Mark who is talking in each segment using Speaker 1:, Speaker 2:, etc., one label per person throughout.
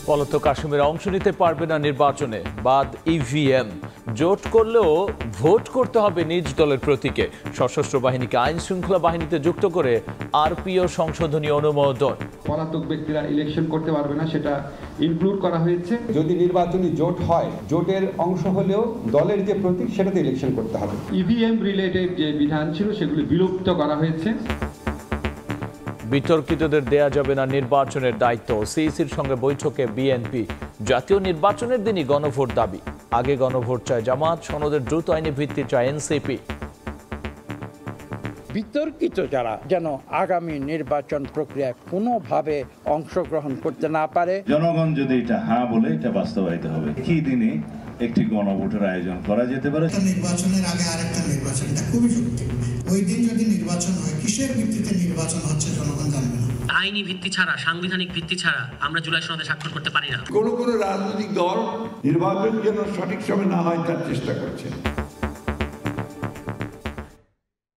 Speaker 1: পলাতক আসামিরা অংশ নিতে পারবে না নির্বাচনে, বাদ ইভিএম। জোট করলেও ভোট করতে হবে নিজ দলের প্রতীকে। সশস্ত্র বাহিনীকে আইন শৃঙ্খলা বাহিনীতে যুক্ত করে আরপিও সংশোধনী অনুমোদন।
Speaker 2: পলাতক ব্যক্তিরা ইলেকশন করতে পারবে না, সেটা ইনক্লুড করা হয়েছে।
Speaker 3: যদি নির্বাচনী জোট হয়, জোটের অংশ হলেও দলের যে প্রতীক সেটাতে ইলেকশন করতে হবে।
Speaker 2: ইভিএম রিলেটেড যে বিধান ছিল সেগুলি বিলুপ্ত করা হয়েছে।
Speaker 1: বিতর্কিতদের দেয়া যাবে না নির্বাচনের দায়িত্ব। সিইসির সঙ্গে বৈঠকে বিএনপি। জাতীয় নির্বাচনের দিনই গণভোট দাবি। আগে গণভোট চায় জামাত, সনদের দ্রুত আইনি ভিত্তি চায় এনসিপি।
Speaker 4: বিতর্কিত যারা যেন আগামী নির্বাচন প্রক্রিয়ায় কোনোভাবে অংশগ্রহণ করতে না পারে।
Speaker 5: জনগণ যদি এটা হ্যাঁ বলে, এটা বাস্তবায়িত হবে। কি দিনে একটি গণভোটের আয়োজন করা যেতে পারে।
Speaker 6: নির্বাচনের আগে আরেকটা নির্বাচন, এটা খুবই জরুরি। ওই দিন যদি নির্বাচন হয়, কিসের ভিত্তিতে নির্বাচন হচ্ছে জনগণ জানবে না।
Speaker 7: আইনি ভিত্তি ছাড়া, সাংবিধানিক ভিত্তি ছাড়া আমরা জুলাই সনদে স্বাক্ষর করতে পারি না।
Speaker 8: কোনো রাজনৈতিক দল নির্বাচন যেন সঠিক সময় না হয় তার চেষ্টা করছে।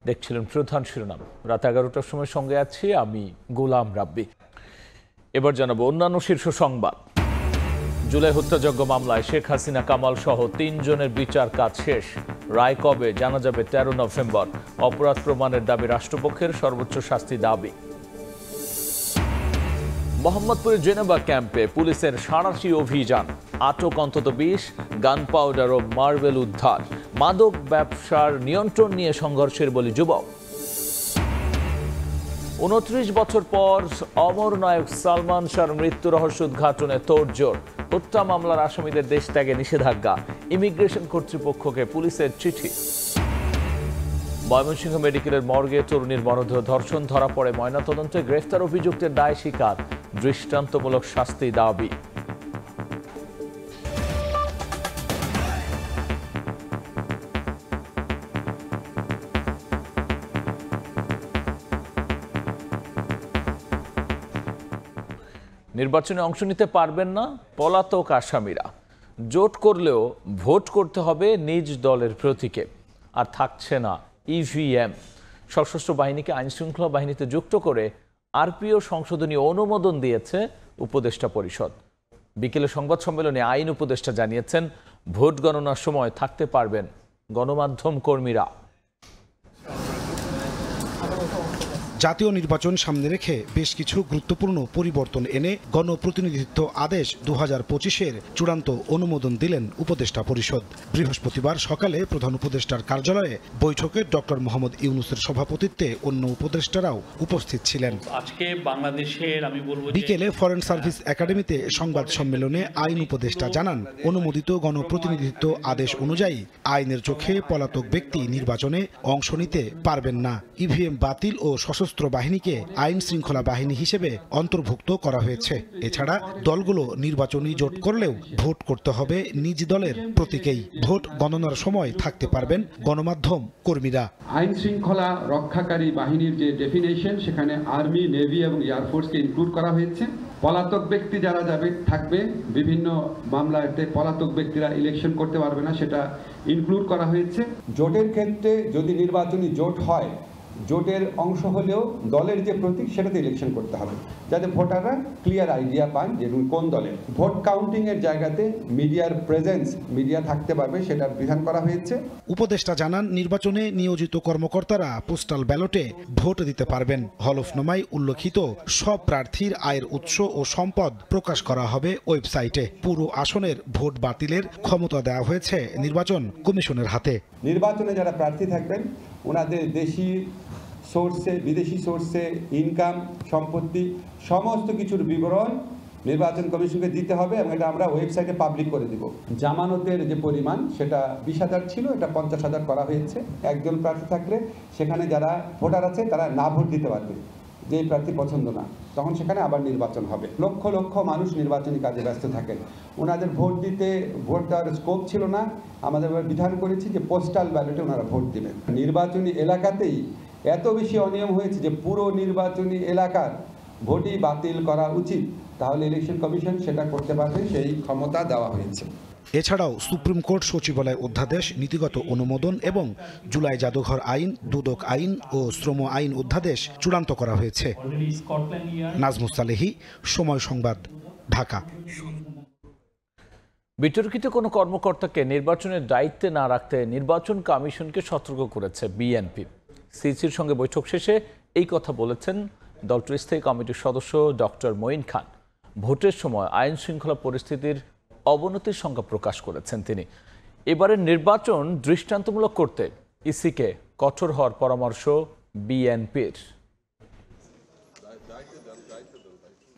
Speaker 1: দেখছিলেন প্রধান শিরোনাম। রাত 11টার সময় সঙ্গে আছি আমি গোলাম রাব্বি। এবার জানাবো অন্যান্য শীর্ষ সংবাদ। জুলাই হত্যাযজ্ঞ মামলায় শেখ হাসিনা, কামাল সহ 3 জনের বিচার কাজ শেষ। রায় কবে জানা যাবে 13 নভেম্বর। অপরাধ প্রমাণের দাবি রাষ্ট্রপক্ষের, সর্বোচ্চ শাস্তি দাবি। মোহাম্মদপুরের জেনেভা ক্যাম্পে পুলিশের সাঁড়াশি অভিযান। আটক অন্তত 20, গান পাউডার ও মার্বেল উদ্ধার। মাদক ব্যবসার নিয়ন্ত্রণ নিয়ে সংঘর্ষের বলি যুবক। 29 বছর পর অমর নায়ক সালমান শাহর মৃত্যু রহস্য উদ্ঘাটনে তোড়জোড়। হত্যা মামলার আসামিদের দেশ ত্যাগে নিষেধাজ্ঞা। ইমিগ্রেশন কর্তৃপক্ষকে পুলিশের চিঠি। ময়মনসিংহ মেডিকেলের মর্গে তরুণীর মরদেহ ধর্ষণ ধরা পড়ে ময়নাতদন্তে। গ্রেফতার অভিযুক্তের দায় স্বীকার, দৃষ্টান্তমূলক শাস্তি দাবি। নির্বাচনে অংশ নিতে পারবেন না পলাতক আসামিরা। জোট করলেও ভোট করতে হবে নিজ দলের প্রতীকে। আর থাকছে না ইভিএম। সশস্ত্র বাহিনীকে আইন শৃঙ্খলা বাহিনীতে যুক্ত করে আরপিও সংশোধনী অনুমোদন দিয়েছে উপদেষ্টা পরিষদ। বিকেলে সংবাদ সম্মেলনে আইন উপদেষ্টা জানিয়েছেন, ভোট গণনার সময় থাকতে পারবেন গণমাধ্যম কর্মীরা।
Speaker 9: জাতীয় নির্বাচন সামনে রেখে বেশ কিছু গুরুত্বপূর্ণ পরিবর্তন এনে গণপ্রতিনিধিত্ব আদেশ 2025-এর চূড়ান্ত অনুমোদন দিলেন উপদেষ্টা পরিষদ। বৃহস্পতিবার সকালে প্রধান উপদেষ্টার কার্যালয়ে বৈঠকে ডক্টর মোহাম্মদ ইউনূসের সভাপতিত্বে অন্য উপদেষ্টারাও উপস্থিত ছিলেন।
Speaker 10: আজকে বাংলাদেশের
Speaker 9: বিকেলে ফরেন সার্ভিস একাডেমিতে সংবাদ সম্মেলনে আইন উপদেষ্টা জানান, অনুমোদিত গণপ্রতিনিধিত্ব আদেশ অনুযায়ী আইনের চোখে পলাতক ব্যক্তি নির্বাচনে অংশ নিতে পারবেন না। ইভিএম বাতিল ও সশস্ত্র বাহিনীকে আইন শৃঙ্খলা বাহিনী হিসেবে অন্তর্ভুক্ত করা হয়েছে। এছাড়া দলগুলো নির্বাচনী জোট করলেও ভোট করতে হবে নিজ দলের প্রতীকেই। ভোট গণনার সময় থাকতে পারবেন গণমাধ্যম কর্মীরা।
Speaker 2: আইন শৃঙ্খলা রক্ষাকারী বাহিনীর যে ডেফিনেশন, সেখানে আর্মি, নেভি এবং এয়ারফোর্সকে ইনক্লুড করা হয়েছে। পলাতক ব্যক্তি যারা থাকবে বিভিন্ন মামলাতে, পলাতক ব্যক্তিরা ইলেকশন করতে পারবে না, সেটা ইনক্লুড করা হয়েছে।
Speaker 3: জোটের ক্ষেত্রে যদি নির্বাচনী জোট হয়, জোটের অংশ হলেও দলের যে প্রতীক সেটাতে ইলেকশন করতে হবে, যাতে ভোটাররা ক্লিয়ার আইডিয়া পান যে কোন দলের। ভোট কাউন্টিং এর জায়গাতে মিডিয়ার প্রেজেন্স, মিডিয়া থাকতে পারবে, সেটা বিধান করা হয়েছে।
Speaker 9: উপদেষ্টা জানান, নির্বাচনে নিয়োজিত কর্মকর্তারা পোস্টাল ব্যালটে ভোট দিতে পারবেন। হলফনামায় উল্লেখিত সব প্রার্থীর আয়ের উৎস ও সম্পদ প্রকাশ করা হবে ওয়েবসাইটে। পুরো আসনের ভোট বাতিলের ক্ষমতা দেওয়া হয়েছে নির্বাচন কমিশনের হাতে।
Speaker 3: নির্বাচনে যারা প্রার্থী থাকবেন, ওনাদের দেশি সোর্সে, বিদেশি সোর্সে ইনকাম, সম্পত্তি সমস্ত কিছুর বিবরণ নির্বাচন কমিশনকে দিতে হবে এবং এটা আমরা ওয়েবসাইটে পাবলিক করে দিব। জামানতের যে পরিমাণ সেটা 20,000 ছিল, এটা 50,000 করা হয়েছে। একজন প্রার্থী থাকলে সেখানে যারা ভোটার আছে তারা না ভোট দিতে পারবে, যে প্রার্থী পছন্দ না, তখন সেখানে আবার নির্বাচন হবে। লক্ষ লক্ষ মানুষ নির্বাচনী কাজে ব্যস্ত থাকেন, ওনাদের ভোট দেওয়ার স্কোপ ছিল না। আমাদের বিধান করেছি যে পোস্টাল ব্যালটে ওনারা ভোট দেবেন। নির্বাচনী এলাকাতেই এত বেশি অনিয়ম হয়েছে যে পুরো নির্বাচনী এলাকার ভোটই বাতিল করা উচিত, তাহলে ইলেকশন কমিশন সেটা করতে পারবে, সেই ক্ষমতা দেওয়া হয়েছে।
Speaker 9: এছাড়াও সুপ্রিম কোর্ট সচিবালয় অধ্যাদেশ, নীতিগত অনুমোদন এবং জুলাই জাদুঘর আইন, দুদক আইন ও শ্রম আইন অধ্যাদেশ চূড়ান্ত করা হয়েছে। নাজমুস সালেহী, সময় সংবাদ, ঢাকা।
Speaker 1: বিতর্কিত কোনো কর্মকর্তাকে নির্বাচনের দায়িত্বে না রাখতে নির্বাচন কমিশনকে সতর্ক করেছে বিএনপি। সিসির সঙ্গে বৈঠক শেষে এই কথা বলেছেন দলটির স্থায়ী কমিটির সদস্য ডক্টর মঈন খান। ভোটের সময় আইন শৃঙ্খলা পরিস্থিতির অবনতির শঙ্কা প্রকাশ করেছেন তিনি। এবারের নির্বাচন দৃষ্টান্তমূলক করতে ইসিকে কঠোর হওয়ার পরামর্শ বিএনপির।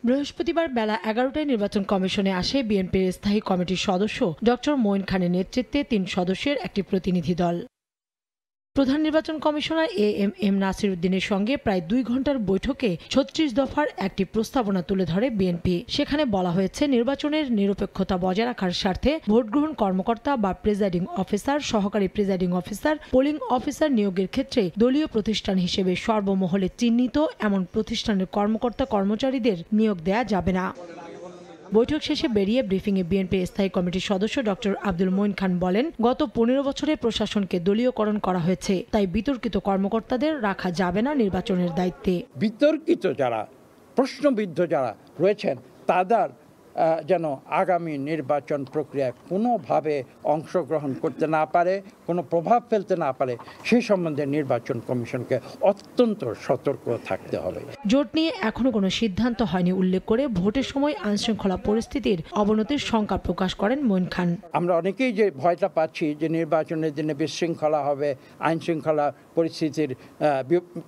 Speaker 11: বৃহস্পতিবার বেলা 11টায় নির্বাচন কমিশনে আসে বিএনপির স্থায়ী কমিটির সদস্য ডক্টর মঈন খানের নেতৃত্বে 3 সদস্যের একটি প্রতিনিধি দল। প্রধান নির্বাচন কমিশনার এএম নাসির উদ্দিনের সঙ্গে প্রায় 2 ঘন্টার বৈঠকে 36 দফার একটি প্রস্তাবনা তুলে ধরে বিএনপি। সেখানে বলা হয়েছে, নির্বাচনের নিরপেক্ষতা বজায় রাখার স্বার্থে ভোটগ্রহণ কর্মকর্তা বা প্রিজাইডিং অফিসার, সহকারী প্রিজাইডিং অফিসার, পোলিং অফিসার নিয়োগের ক্ষেত্রে দলীয় প্রতিষ্ঠান হিসেবে সর্বমহলে চিহ্নিত এমন প্রতিষ্ঠানের কর্মকর্তা কর্মচারীদের নিয়োগ দেয়া যাবে না। বৈঠক শেষে বেরিয়ে ব্রিফিংয়ে বিএনপির স্থায়ী কমিটির সদস্য ডক্টর আব্দুল মঈন খান বলেন, গত 15 বছরে প্রশাসনকে দলীয়করণ করা হয়েছে, তাই বিতর্কিত কর্মকর্তাদের রাখা যাবে না নির্বাচনের দায়িত্বে।
Speaker 4: বিতর্কিত যারা, প্রশ্নবিদ্ধ যারা রয়েছেন তাদের যেন আগামী নির্বাচন প্রক্রিয়ায় কোনোভাবে অংশগ্রহণ করতে না পারে, কোনো প্রভাব ফেলতে না পারে, সেই সম্বন্ধে নির্বাচন কমিশনকে অত্যন্ত সতর্ক থাকতে হবে।
Speaker 11: জোট নিয়ে এখনো কোনো সিদ্ধান্ত হয়নি উল্লেখ করে ভোটের সময় আইনশৃঙ্খলা পরিস্থিতির অবনতির শঙ্কা প্রকাশ করেন মঈন খান।
Speaker 4: আমরা অনেকেই যে ভয়টা পাচ্ছি যে নির্বাচনের দিনে বিশৃঙ্খলা হবে, আইনশৃঙ্খলা পরিস্থিতির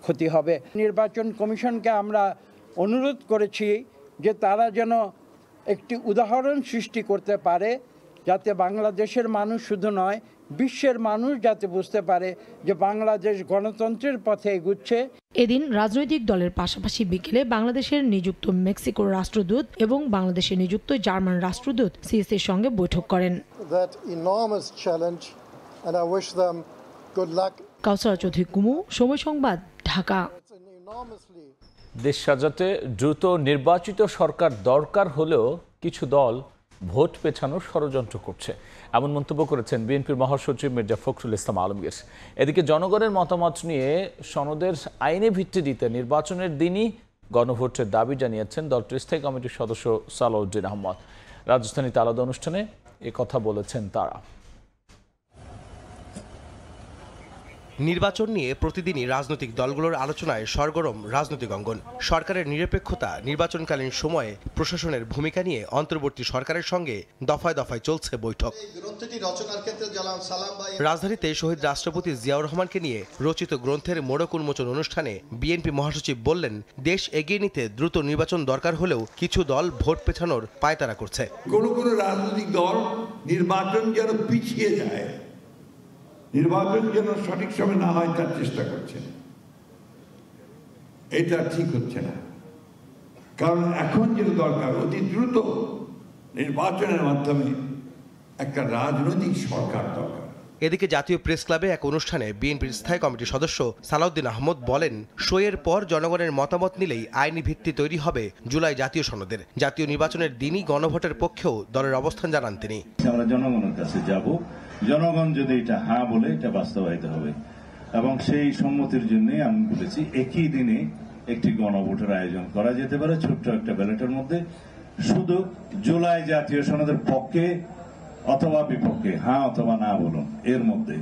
Speaker 4: ক্ষতি হবে, নির্বাচন কমিশনকে আমরা অনুরোধ করেছি যে তারা যেন একটি উদাহরণ সৃষ্টি করতে পারে, যাতে বাংলাদেশের মানুষ শুধু নয়, বিশ্বের মানুষ যাতে বুঝতে পারে যে বাংলাদেশ গণতন্ত্রের পথে এগুচ্ছে।
Speaker 11: এদিন রাজনৈতিক দলের পাশাপাশি বিকেলে বাংলাদেশের নিযুক্ত মেক্সিকোর রাষ্ট্রদূত এবং বাংলাদেশে নিযুক্ত জার্মান রাষ্ট্রদূত সিএসির সঙ্গে বৈঠক করেন। কাউসারা চৌধুরী কুমু, সময় সংবাদ, ঢাকা।
Speaker 1: দেশ সাজাতে দ্রুত নির্বাচিত সরকার দরকার হলেও কিছু দল ভোট পেছানোর ষড়যন্ত্র করছে, এমন মন্তব্য করেছেন বিএনপির মহাসচিব মির্জা ফখরুল ইসলাম আলমগীর। এদিকে জনগণের মতামত নিয়ে সনদের আইনে ভিত্তি দিতে নির্বাচনের দিনই গণভোটের দাবি জানিয়েছেন দলটির স্থায়ী কমিটির সদস্য সালাউদ্দিন আহমদ। রাজধানীতে আলাদা অনুষ্ঠানে কথা বলেছেন তারা।
Speaker 12: নির্বাচন নিয়ে প্রতিদিনই রাজনৈতিক দলগুলোর আলোচনায় সরগরম রাজনৈতিক অঙ্গন। সরকারের নিরপেক্ষতা, নির্বাচনকালীন সময়ে প্রশাসনের ভূমিকা নিয়ে অন্তর্বর্তী সরকারের সঙ্গে দফায় দফায় চলছে বৈঠক। রাজধানীতে শহীদ রাষ্ট্রপতি জিয়াউর রহমানকে নিয়ে রচিত গ্রন্থের মোড়ক উন্মোচন অনুষ্ঠানে বিএনপি মহাসচিব বললেন, দেশ এগিয়ে নিতে দ্রুত নির্বাচন দরকার হলেও কিছু দল ভোট পেছানোর পায়তারা করছে।
Speaker 8: কোনো রাজনৈতিক দল নির্বাচন যেন পিছিয়ে যায়, নির্বাচন যেন সঠিক সময় না হয় তার চেষ্টা করছে। এটা ঠিক হচ্ছে না, কারণ এখন যেটা দরকার অতি দ্রুত নির্বাচনের মাধ্যমে একটা রাজনৈতিক সরকার দরকার।
Speaker 12: এদিকে জাতীয় প্রেস ক্লাবে এক অনুষ্ঠানে বিএনপির স্থায়ী কমিটির সদস্য সালাউদ্দিন আহমদ বলেন, সইয়ের পর জনগণের মতামত নিলেই আইনি ভিত্তি তৈরি হবে জুলাই জাতীয় সনদের। জাতীয় নির্বাচনের দিনই গণভোটের পক্ষেও দলের অবস্থান জানান তিনি।
Speaker 5: আমরা জনগণের কাছে যাব, জনগণ যদি এটা হ্যাঁ বলে এটা বাস্তবায়িত হবে, এবং সেই সম্মতির জন্য আমি বলেছি একই দিনে একটি গণভোটের আয়োজন করা যেতে পারে, ছোট্ট একটা ব্যালটের মধ্যে, শুধু জুলাই জাতীয় সনদের পক্ষে অথবা বিপক্ষে হ্যাঁ অথবা না বলুন, এর মধ্যে।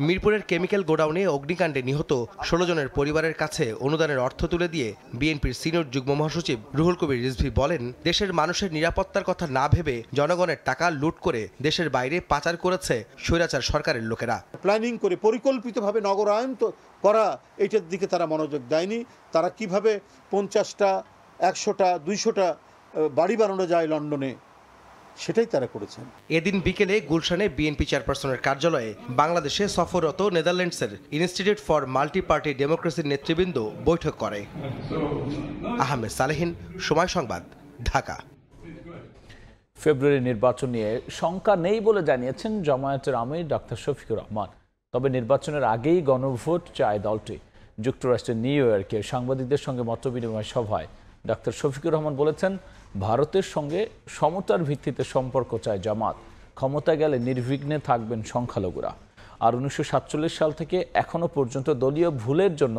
Speaker 12: মিরপুরের কেমিক্যাল গোডাউনে অগ্নিকাণ্ডে নিহত 16 জনের পরিবারের কাছে অনুদানের অর্থ তুলে দিয়ে বিএনপির সিনিয়র যুগ্ম মহাসচিব রুহুল কবির রিজভী বলেন, দেশের মানুষের নিরাপত্তার কথা না ভেবে জনগণের টাকা লুট করে দেশের বাইরে পাচার করেছে স্বৈরাচার সরকারের লোকেরা।
Speaker 13: প্ল্যানিং করে পরিকল্পিতভাবে নগরায়ন করা, এইটার দিকে তারা মনোযোগ দেয়নি। তারা কিভাবে 50টা, 100টা, 200টা বাড়ি বানানো যায় লন্ডনে, সেটাই তারা করেছেন।
Speaker 12: এদিন বিকেলে গুলশানে বিএনপি চেয়ারপারসনের কার্যালয়ে বাংলাদেশে সফররত নেদারল্যান্ডসের ইনস্টিটিউট ফর মাল্টি পার্টি ডেমোক্রেসির নেতৃবৃন্দ বৈঠক করে। আহমেদ সালেহিন, সময় সংবাদ, ঢাকা।
Speaker 1: ফেব্রুয়ারি নির্বাচন নিয়ে শঙ্কা নেই বলে জানিয়েছেন জামায়াতের আমির ডাক্তার শফিকুর রহমান। তবে নির্বাচনের আগেই গণভোট চায় দলটি। যুক্তরাষ্ট্রের নিউ ইয়র্কে সাংবাদিকদের সঙ্গে মতবিনিময় সভায় ডাক্তার শফিকুর রহমান বলেছেন, ভারতের সঙ্গে সমতার ভিত্তিতে সম্পর্ক চায় জামাত। ক্ষমতা গেলে নির্বিঘ্নে থাকবেন সংখ্যালঘুরা। আর 1947 সাল থেকে এখনো পর্যন্ত দলীয় ভুলের জন্য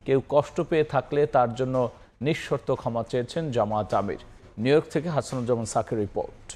Speaker 1: কেউ কষ্ট পেয়ে থাকলে তার জন্য নিঃশর্ত ক্ষমা চেয়েছেন জামাত আমির। নিউ ইয়র্ক থেকে হাসানুজ্জামান সাকির রিপোর্ট।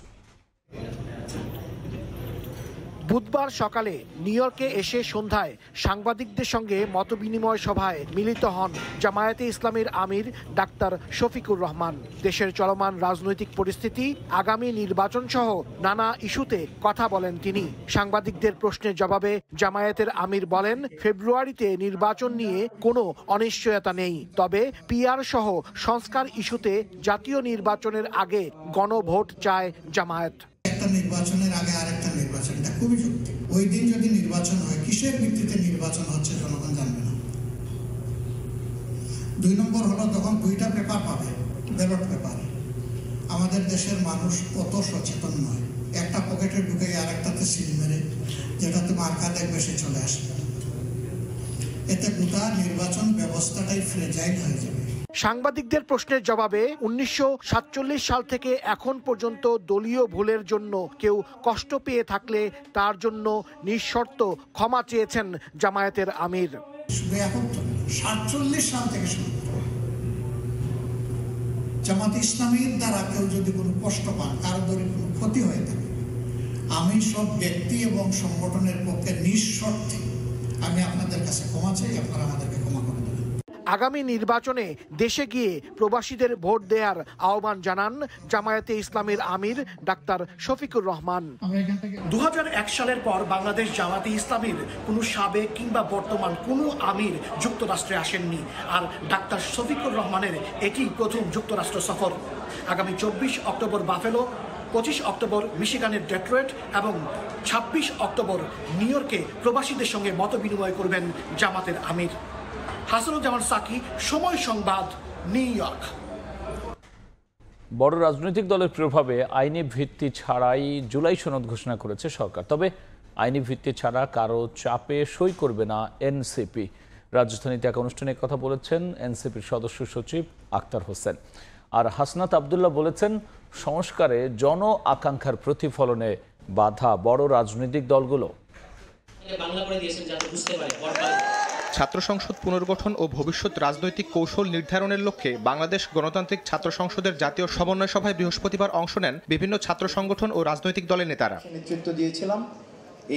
Speaker 14: বুধবার সকালে নিউ ইয়র্কে এসে সন্ধ্যায় সাংবাদিকদের সঙ্গে মতবিনিময় সভায় মিলিত হন জামায়াতে ইসলামীর আমির ডাক্তার শফিকুর রহমান। দেশের চলমান রাজনৈতিক পরিস্থিতি, আগামী নির্বাচন সহ নানা ইস্যুতে কথা বলেন তিনি। সাংবাদিকদের প্রশ্নের জবাবে জামায়াতের আমির বলেন, ফেব্রুয়ারিতে নির্বাচন নিয়ে কোনো অনিশ্চয়তা নেই, তবে পিআর সহ সংস্কার ইস্যুতে জাতীয় নির্বাচনের আগে গণভোট চায় জামায়াত।
Speaker 6: একটা নির্বাচনের আগে আরেকটা নির্বাচন, এটা খুবই যুক্তি। ওই দিন যদি নির্বাচন হয়, কিসের ভিত্তিতে নির্বাচন হচ্ছে জনগণ জানবে না। 2 নম্বর হলো তখন 2টা পেপার পাবে, ব্যালট পেপার। আমাদের দেশের মানুষ অত সচেতন নয়, একটা পকেটে ঢুকে আরেকটাতে সিল মেরে যেটাতে মার্কা দেখবে সে চলে আসবে। এতে গোটা নির্বাচন ব্যবস্থাটাই ফ্রেজাইল হয়ে যাবে।
Speaker 14: সাংবাদিকদের প্রশ্নের জবাবে 1947 সাল থেকে এখন পর্যন্ত দলীয় ভুলের জন্য কেউ কষ্ট পেয়ে থাকলে তার জন্য নিঃশর্ত ক্ষমা চেয়েছেন জামায়াতের আমির।
Speaker 6: 47 সাল থেকে শুরু জামাত ইসলামীর দ্বারা কেউ যদি কোনো কষ্ট পান, কারো যদি কোনো ক্ষতি হয়ে থাকে, আমি সব ব্যক্তি এবং সংগঠনের পক্ষে নিঃশর্তে আমি আপনাদের কাছে ক্ষমা চাই, আপনারা আমাদেরকে ক্ষমা করে দেবেন।
Speaker 14: আগামী নির্বাচনে দেশে গিয়ে প্রবাসীদের ভোট দেওয়ার আহ্বান জানান জামায়াতে ইসলামীর আমির ডাক্তার শফিকুর রহমান। 2001 সালের পর বাংলাদেশ জামায়াতে ইসলামীর কোনো সাবেক কিংবা বর্তমান কোনো আমির যুক্তরাষ্ট্রে আসেননি, আর ডাক্তার শফিকুর রহমানের এটি প্রথম যুক্তরাষ্ট্র সফর। আগামী 24 অক্টোবর বাফেলো, 25 অক্টোবর মিশিগানের ডেট্রয়েট এবং 26 অক্টোবর নিউ ইয়র্কে প্রবাসীদের সঙ্গে মত বিনিময় করবেন জামাতের আমির। হাসানুজ্জামান সাকি, সময় সংবাদ, নিউ ইয়র্ক।
Speaker 1: বড় রাজনৈতিক দলের প্রভাবে আইনি ভিত্তি ছাড়াই জুলাই সনদ ঘোষণা করেছে সরকার। তবে আইনি ভিত্তি ছাড়া কারো চাপে সই করবে না এনসিপি। রাজধানীতে এক অনুষ্ঠানে কথা বলেছেন এনসিপির সদস্য সচিব আক্তার হোসেন। আর হাসনাত আবদুল্লাহ বলেছেন, সংস্কারে জন আকাঙ্ক্ষার প্রতিফলনে বাধা বড় রাজনৈতিক দলগুলো।
Speaker 15: ছাত্র সংসদ পুনর্গঠন ও ভবিষ্যৎ রাজনৈতিক কৌশল নির্ধারণের লক্ষ্যে বাংলাদেশ গণতান্ত্রিক ছাত্র সংসদের জাতীয় সমন্বয় সভায় বৃহস্পতিবার অংশ নেন বিভিন্ন ছাত্র সংগঠন ও রাজনৈতিক দলের নেতারা।
Speaker 16: নেতৃত্ব দিয়েছিলাম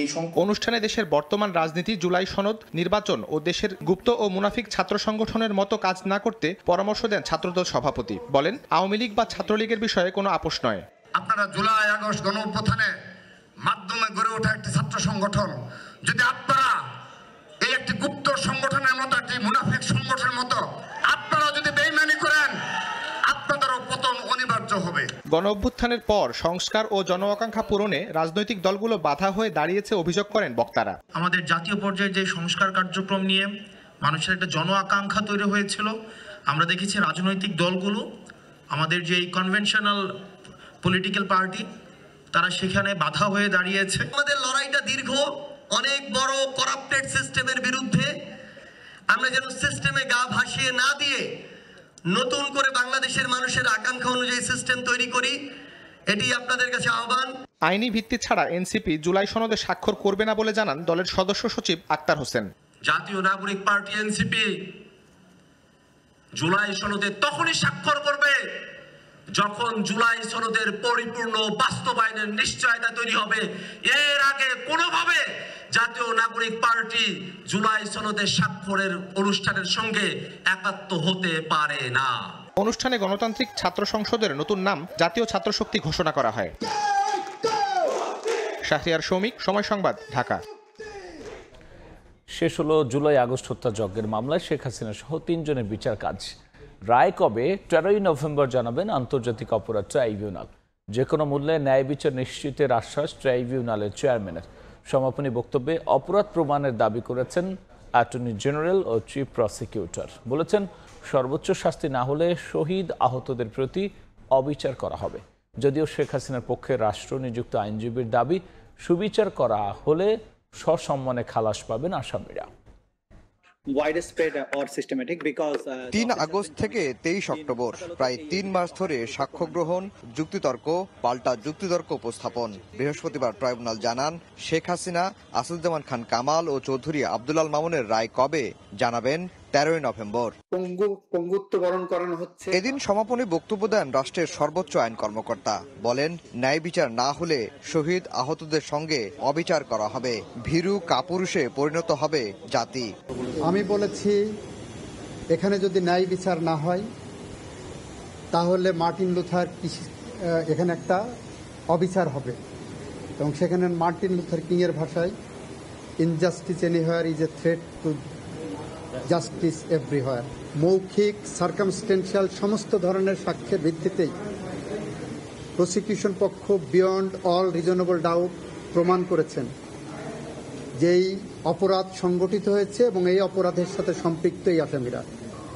Speaker 16: এই
Speaker 15: অনুষ্ঠানে দেশের বর্তমান রাজনীতি, জুলাই সনদ, নির্বাচন ও দেশের গুপ্ত ও মুনাফিক ছাত্র সংগঠনের মতো কাজ না করতে পরামর্শ দেন ছাত্রদল সভাপতি। বলেন, আওয়ামী লীগ বা ছাত্রলীগের বিষয়ে কোনো আপোষ নয়।
Speaker 17: আপনারা জুলাই আগস্ট গণ অভ্যুত্থানের মাধ্যমে গড়ে ওঠা একটি ছাত্র সংগঠন, যদি আপনারা এই একটি গুপ্ত সংগঠনের মতো, একটি মুনাফিক সংগঠনের মতো আপনারা যদি বেইমানি করেন, আপনাদেরও পতন অনিবার্য হবে।
Speaker 15: গণ অভ্যুত্থানের পর সংস্কার ও জন আকাঙ্ক্ষা পূরণে রাজনৈতিক দলগুলো বাধা হয়ে দাঁড়িয়েছে অভিযোগ করেন বক্তারা।
Speaker 18: আমাদের জাতীয় পর্যায়ে যে সংস্কার কার্যক্রম নিয়ে মানুষের একটা জন আকাঙ্ক্ষা তৈরি হয়েছিল, আমরা দেখেছি রাজনৈতিক দলগুলো, আমাদের যে কনভেনশনাল পলিটিক্যাল পার্টি, তারা সেখানে বাধা হয়ে দাঁড়িয়েছে।
Speaker 19: আমাদের লড়াইটা দীর্ঘ, অনেক বড় করাপ্টেড সিস্টেমের বিরুদ্ধে। আমরা যেন সিস্টেমে গা ভাসিয়ে না দিয়ে নতুন করে বাংলাদেশের মানুষের আকাঙ্ক্ষা অনুযায়ী সিস্টেম তৈরি করি, এটি আপনাদের কাছে আহ্বান।
Speaker 15: আইনি ভিত্তি ছাড়া এনসিপি জুলাই সনদে স্বাক্ষর করবে না বলে জানান দলের সদস্য সচিব আক্তার হোসেন।
Speaker 18: জাতীয় নাগরিক পার্টি এনসিপি জুলাই সনদে তখনই স্বাক্ষর করবে যখন জুলাই সনদের পরিপূর্ণ বাস্তবায়নের নিশ্চয়তা তৈরি হবে। এর আগে কোনোভাবে জাতীয় নাগরিক পার্টি জুলাই সনদের স্বাক্ষরের অনুষ্ঠানের সঙ্গে একাত্ম হতে পারে না।
Speaker 15: অনুষ্ঠানে গণতান্ত্রিক ছাত্র সংসদের নতুন নাম জাতীয় ছাত্র শক্তি ঘোষণা করা হয়। শাহরিয়ার শৌমিক, সময় সংবাদ, ঢাকা।
Speaker 1: শেষ হলো জুলাই আগস্ট হত্যাযজ্ঞের মামলায় শেখ হাসিনা সহ 3 জনের বিচার কাজ। রায় কবে? 13 নভেম্বর জানাবেন আন্তর্জাতিক অপরাধ ট্রাইব্যুনাল। যে কোনো মূল্যে ন্যায় বিচার নিশ্চিতের আশ্বাস ট্রাইব্যুনালের চেয়ারম্যানের। সমাপনী বক্তব্যে অপরাধ প্রমাণের দাবি করেছেন অ্যাটর্নি জেনারেল ও চিফ প্রসিকিউটর। বলেছেন, সর্বোচ্চ শাস্তি না হলে শহীদ আহতদের প্রতি অবিচার করা হবে। যদিও শেখ হাসিনার পক্ষে রাষ্ট্র নিযুক্ত আইনজীবীর দাবি, সুবিচার করা হলে সসম্মানে খালাস পাবেন আসামিরা।
Speaker 20: 3 আগস্ট থেকে 23 অক্টোবর প্রায় 3 মাস ধরে সাক্ষ্য গ্রহণ, যুক্তিতর্ক, পাল্টা যুক্তিতর্ক উপস্থাপন। বৃহস্পতিবার ট্রাইব্যুনাল জানান, শেখ হাসিনা, আসাদুজ্জামান খান কামাল ও চৌধুরী আব্দুল আল মামুনের রায় কবে জানাবেন 13 নভেম্বর।
Speaker 21: পঙ্গুত্ব বরণ করানো হচ্ছে।
Speaker 20: এদিন সমাপনী বক্তব্য দেন রাষ্ট্রের সর্বোচ্চ আইন কর্মকর্তা। বলেন, ন্যায় বিচার না হলে শহীদ আহতদের সঙ্গে অবিচার করা হবে, ভীরু কাপুরুষে পরিণত হবে জাতি।
Speaker 21: আমি বলেছি, এখানে যদি ন্যায় বিচার না হয় তাহলে মার্টিন লুথার এখানে একটা অবিচার হবে, এবং সেখানে মার্টিন লুথার কিং এর ভাষায় injustice anywhere is a threat to justice everywhere. মৌখিক সার্কামস্টেন্সিয়াল সমস্ত ধরনের সাক্ষ্যের ভিত্তিতেই প্রসিকিউশন পক্ষ বিয়ন্ড অল রিজনেবল ডাউট প্রমাণ করেছেন যেই অপরাধ সংগঠিত হয়েছে এবং এই অপরাধের সাথে সম্পৃক্ত এই আসামিরা।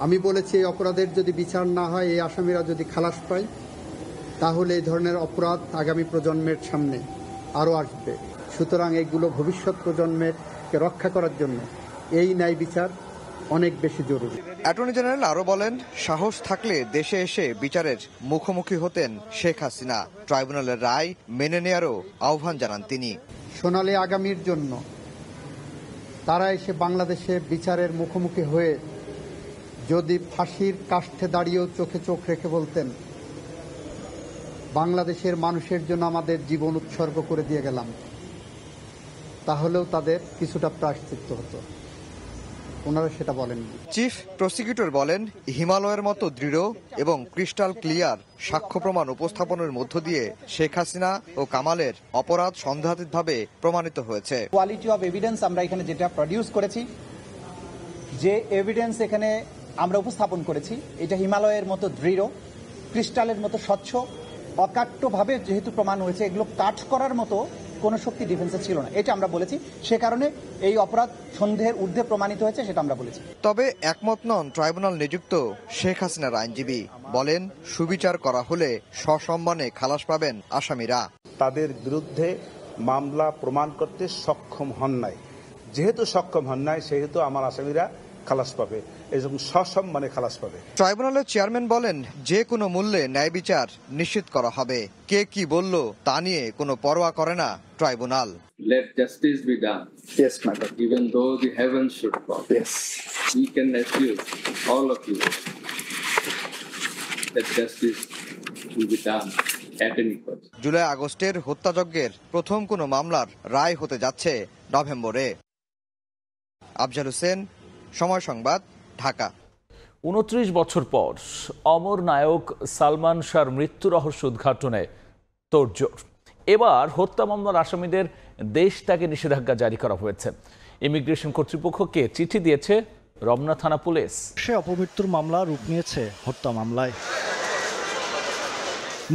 Speaker 21: আমি বলেছি, এই অপরাধের যদি বিচার না হয়, এই আসামিরা যদি খালাস পায়, তাহলে এই ধরনের অপরাধ আগামী প্রজন্মের সামনে আরও আসবে। সুতরাং এগুলো ভবিষ্যৎ প্রজন্মেরকে রক্ষা করার জন্য এই ন্যায় বিচার অনেক বেশি জরুরি।
Speaker 20: অ্যাটর্নি জেনারেল আরও বলেন, সাহস থাকলে দেশে এসে বিচারের মুখোমুখি হতেন শেখ হাসিনা। ট্রাইব্যুনালের রায় মেনে নেয়ারও আহ্বান জানান তিনি।
Speaker 21: সোনালী আগামীর জন্য তারা এসে বাংলাদেশে বিচারের মুখোমুখি হয়ে যদি ফাঁসির কাষ্ঠে দাঁড়িয়েও চোখে চোখ রেখে বলতেন, বাংলাদেশের মানুষের জন্য আমাদের জীবন উৎসর্গ করে দিয়ে গেলাম, তাহলেও তাদের কিছুটা প্রায়শ্চিত্ত হতো। ওনারা সেটা বলেননি।
Speaker 20: চিফ প্রসিকিউটর বলেন, হিমালয়ের মতো দৃঢ় এবং ক্রিস্টাল ক্লিয়ার সাক্ষ্য প্রমাণ উপস্থাপনের মধ্য দিয়ে শেখ হাসিনা ও কামালের অপরাধ সন্দেহাতীতভাবে প্রমাণিত হয়েছে।
Speaker 22: কোয়ালিটি অফ এভিডেন্স আমরা এখানে যেটা প্রডিউস করেছি, যে এভিডেন্স এখানে আমরা উপস্থাপন করেছি, এটা হিমালয়ের মতো দৃঢ়, ক্রিস্টালের মতো স্বচ্ছ, অকাট্যভাবে যেহেতু প্রমাণ হয়েছে, এগুলো কাট করার মতো কোনো শক্তি ডিফেন্সে ছিল না, এটা আমরা বলেছি। সে কারণে এই অপরাধ সন্দেহের ঊর্ধ্বে প্রমাণিত হয়েছে, সেটা আমরা বলেছি।
Speaker 20: তবে একমত নন ট্রাইব্যুনাল নিযুক্ত শেখ হাসিনার আইনজীবী। বলেন, সুবিচার করা হলে সসম্মানে খালাস পাবেন আসামিরা।
Speaker 23: তাদের বিরুদ্ধে মামলা প্রমাণ করতে সক্ষম হন নাই, যেহেতু সক্ষম হন নাই সেহেতু আমার আসামিরা খালাস পাবে এবং সসম্মানে খালাস পাবে।
Speaker 20: ট্রাইব্যুনালের চেয়ারম্যান বলেন, যে কোনো মূল্যে ন্যায় বিচার নিশ্চিত করা হবে। কে কি বলল তা নিয়ে কোনো পরোয়া করে না tribunal.
Speaker 2: Let justice be done.
Speaker 21: Yes, madam.
Speaker 2: Even though the heavens should fall.
Speaker 21: Yes.
Speaker 2: We can assure all of you that justice will be done at any cost.
Speaker 20: July আগস্টের হত্যাযজ্ঞের প্রথম কোনো মামলার রায় হতে যাচ্ছে নভেম্বরে। আফজাল হোসেন, সময় সংবাদ, ঢাকা।
Speaker 1: 29 বছর পর অমর নায়ক সালমান শাহর মৃত্যু রহস্য উদ্ঘাটনে তোড়জোড়। এবার হত্যা মামলার আসামিদের দেশ ত্যাগে নিষেধাজ্ঞা জারি করা হয়েছে। ইমিগ্রেশন কর্তৃপক্ষকে চিঠি দিয়েছে রমনা থানা পুলিশ।
Speaker 24: সে অপমৃত্যুর মামলা রূপ নিয়েছে হত্যা মামলায়।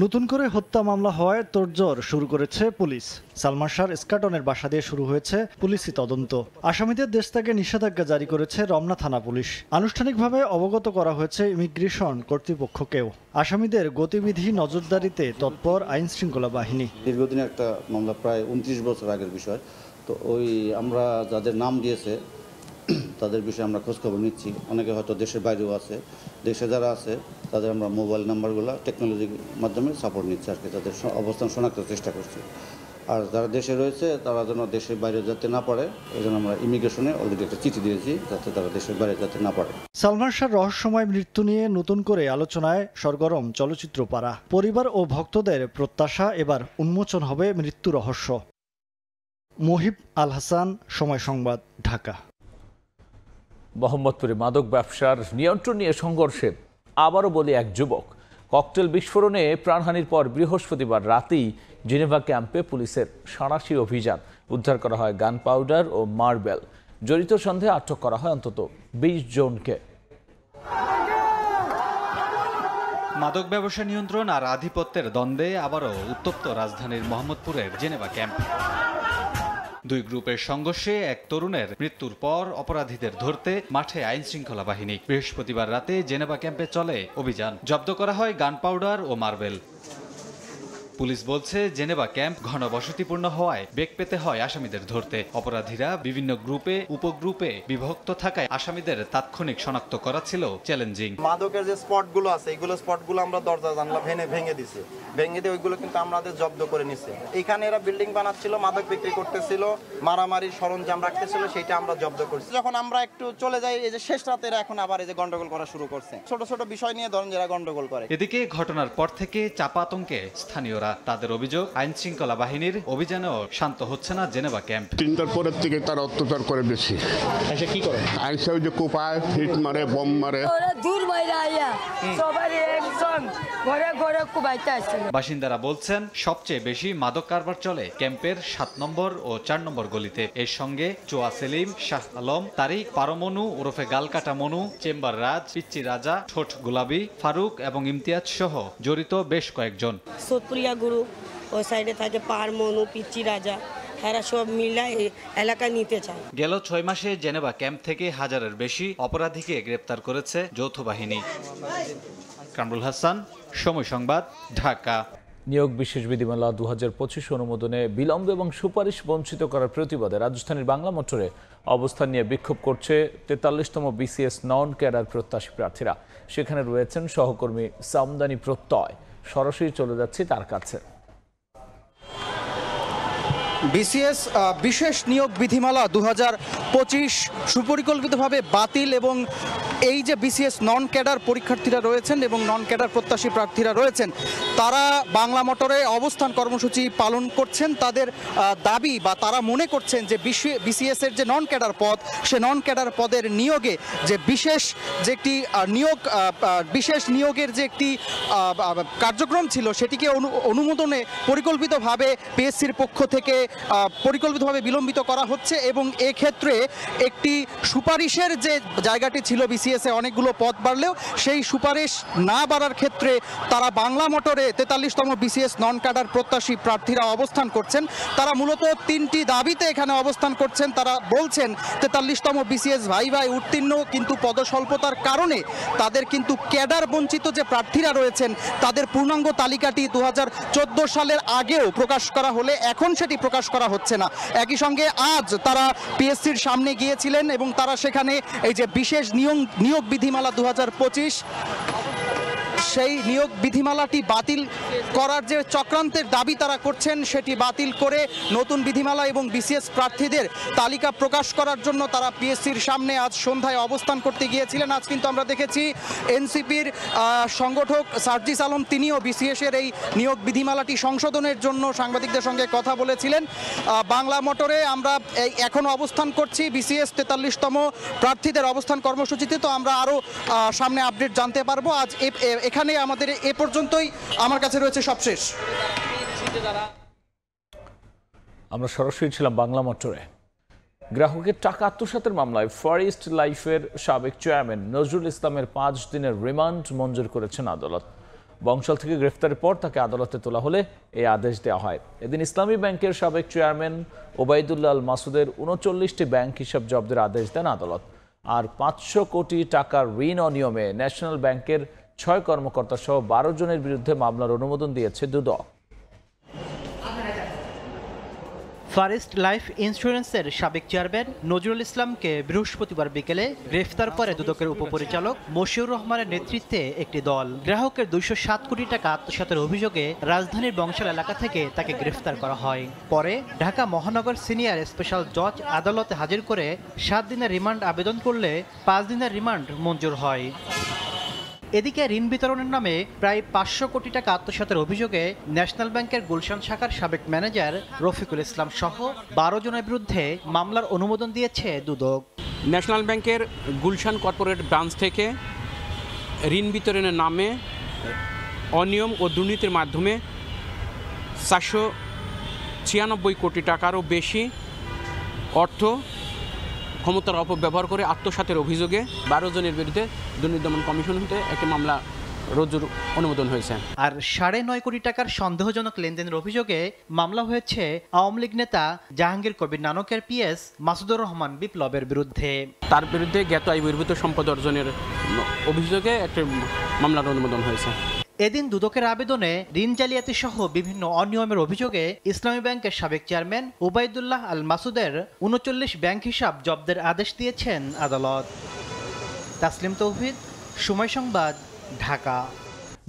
Speaker 24: নতুন করে হত্যা মামলা হওয়ায় তোড়জোড় শুরু করেছে পুলিশ। সালমান শাহর স্কাটনের বাসা দিয়ে শুরু হয়েছে পুলিশি তদন্ত। আসামিদের দেশ ত্যাগে নিষেধাজ্ঞা জারি করেছে রমনা থানা পুলিশ। আনুষ্ঠানিকভাবে অবগত করা হয়েছে ইমিগ্রেশন কর্তৃপক্ষকেও। আসামিদের গতিবিধি নজরদারিতে তৎপর আইন শৃঙ্খলা বাহিনী।
Speaker 25: দীর্ঘদিনের একটা মামলা, প্রায় 29 বছর আগের বিষয়। তো আমরা যাদের নাম দিয়েছে তাদের বিষয়ে আমরা খোঁজখবর নিচ্ছি। অনেকে হয়তো দেশের বাইরেও আছে, দেশে যারা আছে তাদের আমরা মোবাইল নাম্বারগুলো টেকনোলজির মাধ্যমে সাপোর্ট নিচ্ছি আর কি, তাদের অবস্থান শনাক্তের চেষ্টা করছি। আর যারা দেশে রয়েছে তারা যেন দেশের বাইরে যেতে না পারে, এই জন্য আমরা ইমিগ্রেশনে অলরেডি একটা চিঠি দিয়েছি যাতে তারা দেশের বাইরে যেতে না পারে।
Speaker 24: সালমান শাহর রহস্যময় মৃত্যু নিয়ে নতুন করে আলোচনায় সরগরম চলচ্চিত্র পাড়া। পরিবার ও ভক্তদের প্রত্যাশা, এবার উন্মোচন হবে মৃত্যু রহস্য। মহিব আল হাসান, সময় সংবাদ, ঢাকা।
Speaker 1: মোহাম্মদপুরে মাদক ব্যবসার নিয়ন্ত্রণ নিয়ে সংঘর্ষে আবারও বলি এক যুবক। ককটেল বিস্ফোরণে প্রাণহানির পর বৃহস্পতিবার রাতেই জেনেভা ক্যাম্পে পুলিশের সাঁড়াশি অভিযান। উদ্ধার করা হয় গান পাউডার ও মার্বেল। জড়িত সন্দেহে আটক করা হয় অন্তত 20 জনকে।
Speaker 26: মাদক ব্যবসা নিয়ন্ত্রণ আর আধিপত্যের দ্বন্দ্বে আবারও উত্তপ্ত রাজধানীর মোহাম্মদপুরের জেনেভা ক্যাম্প। দুই গ্রুপের সংঘর্ষে এক তরুণের মৃত্যুর পর অপরাধীদের ধরতে মাঠে আইন শৃঙ্খলা বাহিনী। বৃহস্পতিবার রাতে জেনেভা ক্যাম্পে চলে অভিযান। জব্দ করা হয় গান পাউডার ও মার্বেল। পুলিশ বলছে জেনেভা ক্যাম্প ঘনবসতিপূর্ণ হওয়ায় বেগ পেতে হয় আসামিদের ধরতে। অপরাধীরা বিভিন্ন গ্রুপে উপগ্রুপে বিভক্ত থাকায় আসামিদের তাৎক্ষণিক শনাক্ত করা ছিল চ্যালেঞ্জিং।
Speaker 3: মাদকের যে স্পটগুলো আছে এইগুলো স্পটগুলো আমরা দরজা জানলা ভেঙে দিছি, ভেঙে দিয়ে ওইগুলো কিন্তু আমাদের জব্দ করে নিছে। এখানে এরা বিল্ডিং বানাচ্ছিল, মাদক বিক্রি করতেছিল, মারামারির সরঞ্জাম রাখতেছিল, সেটা আমরা জব্দ করছি। যখন আমরা একটু চলে যাই, এই যে শেষ রাতে এরা এখন আবার এই যে গন্ডগোল করা শুরু করছে, ছোট ছোট বিষয় নিয়ে ধরেন যারা গন্ডগোল করে।
Speaker 26: এদিকে ঘটনার পর থেকে চাপা আতঙ্কে স্থানীয়রা। তাদের অভিযোগ আইন শৃঙ্খলা বাহিনীর অভিযানেও শান্ত হচ্ছে না জেনেভা ক্যাম্প।
Speaker 4: 3টার পরের থেকে তারা অত্যাচার করে বেশি। কি করে আইসা ওই যে কোপায়, হিট মারে, বম মারে।
Speaker 26: বাসিন্দারা বলছেন সবচেয়ে বেশি মাদক কারবার চলে ক্যাম্পের 7 নম্বর ও 4 নম্বর গলিতে। এর সঙ্গে চোয়া সেলিম, শাহ আলম, তারিক, পারমনু ওরফে গালকাটা মনু, চেম্বার রাজ, পিচ্চি রাজা, ঠোঁট গোলাপি, ফারুক এবং ইমতিয়াজ সহ জড়িত বেশ কয়েকজন।
Speaker 7: সোদপুরিয়া গুরু ওই সাইডে থাকে, পারমনু, পিচ্চি রাজা, এরা সব মিলাই এলাকা নিতে চায়।
Speaker 26: গেল 6 মাসে জেনেভা ক্যাম্প থেকে 1000-এর বেশি অপরাধীকে গ্রেপ্তার করেছে যৌথ বাহিনী। কামরুল হাসান, সময় সংবাদ, ঢাকা।
Speaker 1: নিয়োগ বিশেষ বিধিমালা 2025 অনুমোদনে বিলম্ব এবং সুপারিশ বঞ্চিত করার প্রতিবাদে রাজধানীর বাংলা মোটরে অবস্থান নিয়ে বিক্ষোভ করছে 43তম বিসিএস নন ক্যাডার প্রত্যাশী প্রার্থীরা। সেখানে রয়েছেন সহকর্মী সামদানি প্রত্যয়। সরাসরি চলে যাচ্ছি তার কাছে।
Speaker 22: বিসিএস বিশেষ নিয়োগ বিধিমালা 2025 সুপরিকল্পিতভাবে বাতিল এবং এই যে বিসিএস নন ক্যাডার পরীক্ষার্থীরা রয়েছেন এবং নন ক্যাডার প্রত্যাশী প্রার্থীরা রয়েছেন, তারা বাংলা মোটরে অবস্থান কর্মসূচি পালন করছেন। তাদের দাবি বা তারা মনে করছেন যে বিসিএস এর যে নন ক্যাডার পদ, সে নন ক্যাডার পদের নিয়োগে যে বিশেষ নিয়োগের যে একটি কার্যক্রম ছিল, সেটিকে অনুমোদনে পরিকল্পিতভাবে পিএসসির পক্ষ থেকে পরিকল্পিতভাবে বিলম্বিত করা হচ্ছে এবং এক্ষেত্রে একটি সুপারিশের যে জায়গাটি ছিল বিসিএসে অনেকগুলো পদ বাড়লেও সেই সুপারিশ না বাড়ার ক্ষেত্রে তারা বাংলা মোটরে 43তম বিসিএস নন ক্যাডার প্রত্যাশী প্রার্থীরা অবস্থান করছেন। তারা মূলত 3টি দাবিতে এখানে অবস্থান করছেন। তারা বলছেন 43তম বিসিএস ভাই উত্তীর্ণ, কিন্তু পদস্বল্পতার কারণে তাদের কিন্তু ক্যাডার বঞ্চিত যে প্রার্থীরা রয়েছেন তাদের পূর্ণাঙ্গ তালিকাটি 2014 সালের আগেও প্রকাশ করা হলে এখন সেটি প্রকাশ করা হচ্ছে না। একই সঙ্গে আজ তারা পিএসসির সামনে গিয়েছিলেন এবং তারা সেখানে এই যে বিশেষ নিয়োগ বিধিমালা 2025 সেই নিয়োগ বিধিমালাটি বাতিল করার যে চক্রান্তের দাবি তারা করছেন, সেটি বাতিল করে নতুন বিধিমালা এবং বিসিএস প্রার্থীদের তালিকা প্রকাশ করার জন্য তারা পিএসসির সামনে আজ সন্ধ্যায় অবস্থান করতে গিয়েছিলেন। আজ কিন্তু আমরা দেখেছি এনসিপির সংগঠক সার্জিস আলম, তিনিও বিসিএস এর এই নিয়োগ বিধিমালাটি সংশোধনের জন্য সাংবাদিকদের সঙ্গে কথা বলেছিলেন। বাংলা মোটরে আমরা এখনও অবস্থান করছি বিসিএস 43তম প্রার্থীদের অবস্থান কর্মসূচিতে। তো আমরা আরও সামনে আপডেট জানতে পারবো। আজ এখানে আমাদের এ পর্যন্তই, আমার কাছে রয়েছে সবশেষ।
Speaker 1: আমরা সরাসরি ছিলাম বাংলা মোটরে। গ্রাহকের টাকা আত্মসাতের মামলায় ফরেস্ট লাইফের সাবেক চেয়ারম্যান নজরুল ইসলামের 5 দিনের রিমান্ড মঞ্জুর করেছেন আদালত। বংশাল থেকে গ্রেফতারের পর তাকে আদালতে তোলা হলে এই আদেশ দেওয়া হয়। এদিন ইসলামী ব্যাংকের সাবেক চেয়ারম্যান ওবায়দুল্লাহ আল মাসুদের 39টি ব্যাংক হিসাব জব্দের আদেশ দেন আদালত। আর 500 কোটি টাকার ঋণ অনিয়মে ন্যাশনাল ব্যাংকের 6 কর্মকর্তা সহ 12 জনের বিরুদ্ধে মামলার অনুমোদন দিয়েছে দুদক।
Speaker 9: ফরেস্ট লাইফ ইন্স্যুরেন্সের সাবেক চেয়ারম্যান নজরুল ইসলামকে বৃহস্পতিবার বিকেলে গ্রেফতার করে দুদকের উপপরিচালক মশিউর রহমানের নেতৃত্বে একটি দল। গ্রাহকের 207 কোটি টাকা আত্মসাতের অভিযোগে রাজধানীর বংশাল এলাকা থেকে তাকে গ্রেফতার করা হয়। পরে ঢাকা মহানগর সিনিয়র স্পেশাল জজ আদালতে হাজির করে 7 দিনের রিমান্ড আবেদন করলে 5 দিনের রিমান্ড মঞ্জুর হয়। এদিকে ঋণ বিতরণের নামে প্রায় 500 কোটি টাকা আত্মসাতের অভিযোগে ন্যাশনাল ব্যাংকের গুলশান শাখার সাবেক ম্যানেজার রফিকুল ইসলাম সহ 12 জনের বিরুদ্ধে মামলার অনুমোদন দিয়েছে দুদক।
Speaker 10: ন্যাশনাল ব্যাংকের গুলশান কর্পোরেট ব্রাঞ্চ থেকে ঋণ বিতরণের নামে অনিয়ম ও দুর্নীতির মাধ্যমে 496 কোটি টাকারও বেশি অর্থ ক্ষমতার অপব্যবহার করে আত্মসাতের অভিযোগে 12 জনের বিরুদ্ধে দুর্নীতি দমন কমিশন হতে একটি মামলা রুজুর অনুমোদন হয়েছে।
Speaker 9: আর 9.5 কোটি টাকার সন্দেহজনক লেনদেনের অভিযোগে মামলা হয়েছে আওয়ামী লীগ নেতা জাহাঙ্গীর কবির নানকের পিএস মাসুদুর রহমান বিপ্লবের বিরুদ্ধে।
Speaker 10: তার বিরুদ্ধে জ্ঞাত আয় বহির্ভূত সম্পদ অর্জনের অভিযোগে একটি মামলার অনুমোদন হয়েছে।
Speaker 9: এদিন দুদকের আবেদনে ঋণ জালিয়াতি সহ বিভিন্ন অনিয়মের অভিযোগে ইসলামী ব্যাংকের সাবেক চেয়ারম্যান ওবায়দুল্লাহ আল মাসুদের ৩৯ ব্যাংক হিসাব জব্দের আদেশ দিয়েছেন আদালত। তাসলিম তৌহিদ, সময় সংবাদ, ঢাকা।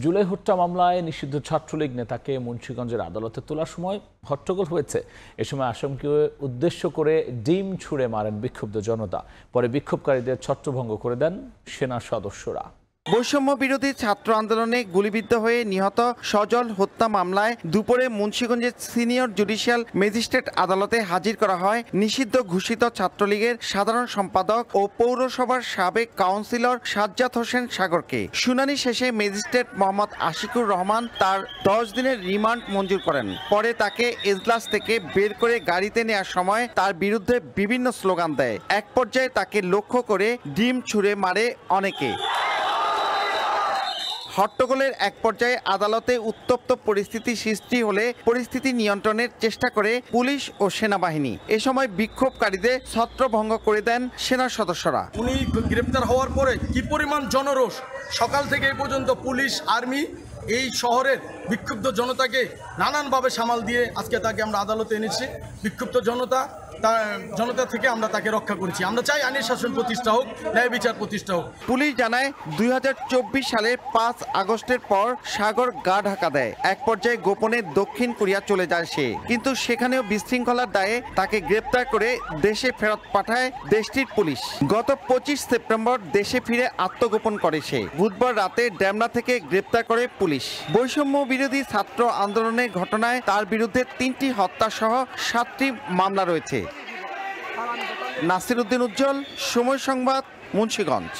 Speaker 1: জুলাই হত্যা মামলায় নিষিদ্ধ ছাত্রলীগ নেতাকে মুন্সিগঞ্জের আদালতে তোলার সময় হট্টগোল হয়েছে। এ সময় আসামিকে উদ্দেশ্য করে ডিম ছুঁড়ে মারেন বিক্ষুব্ধ জনতা। পরে বিক্ষোভকারীদের ছত্রভঙ্গ করে দেন সেনা সদস্যরা।
Speaker 5: বৈষম্য বিরোধী ছাত্র আন্দোলনে গুলিবিদ্ধ হয়ে নিহত সজল হত্যা মামলায় দুপুরে মুন্সিগঞ্জের সিনিয়র জুডিশিয়াল ম্যাজিস্ট্রেট আদালতে হাজির করা হয় নিষিদ্ধ ঘোষিত ছাত্রলীগের সাধারণ সম্পাদক ও পৌরসভার সাবেক কাউন্সিলর সাজ্জাদ হোসেন সাগরকে। শুনানি শেষে ম্যাজিস্ট্রেট মোহাম্মদ আশিকুর রহমান তার 10 দিনের রিমান্ড মঞ্জুর করেন। পরে তাকে এজলাস থেকে বের করে গাড়িতে নেওয়ার সময় তার বিরুদ্ধে বিভিন্ন স্লোগান দেয়। এক পর্যায়ে তাকে লক্ষ্য করে ডিম ছুঁড়ে মারে অনেকে। হট্টগোলের এক পর্যায়ে আদালতে উত্তপ্ত পরিস্থিতি সৃষ্টি হলে পরিস্থিতি নিয়ন্ত্রণের চেষ্টা করে পুলিশ ও সেনাবাহিনী। এ সময় বিক্ষোভকারীদের ছত্রভঙ্গ করে দেন সেনা সদস্যরা।
Speaker 6: উনি গ্রেপ্তার হওয়ার পরে কি পরিমাণ জনরোষ, সকাল থেকে এই পর্যন্ত পুলিশ আর্মি এই শহরের বিক্ষুব্ধ জনতাকে নানানভাবে সামাল দিয়ে আজকে তাকে আমরা আদালতে এনেছি। বিক্ষুব্ধ জনতা থেকে আমরা তাকে রক্ষা করেছি। আমরা চাই আইনের শাসন প্রতিষ্ঠা হোক, ন্যায় বিচার প্রতিষ্ঠা হোক।
Speaker 5: পুলিশ জানায় 2024 সালের 5 আগস্টের পর সাগর গা ঢাকা দেয়। এক পর্যায়ে গোপনে দক্ষিণ কোরিয়া চলে যায় সে, কিন্তু সেখানেও বিশৃঙ্খলার দায়ে তাকে গ্রেপ্তার করে দেশে ফেরত পাঠায় দেশটির পুলিশ। গত 25 সেপ্টেম্বর দেশে ফিরে আত্মগোপন করে সে। বুধবার রাতে ডেমরা থেকে গ্রেপ্তার করে পুলিশ। বৈষম্য বিরোধী ছাত্র আন্দোলনের ঘটনায় তার বিরুদ্ধে 3টি হত্যা সহ 7টি মামলা রয়েছে। নাসির উদ্দিন উজ্জ্বল, সময় সংবাদ, মুন্সিগঞ্জ।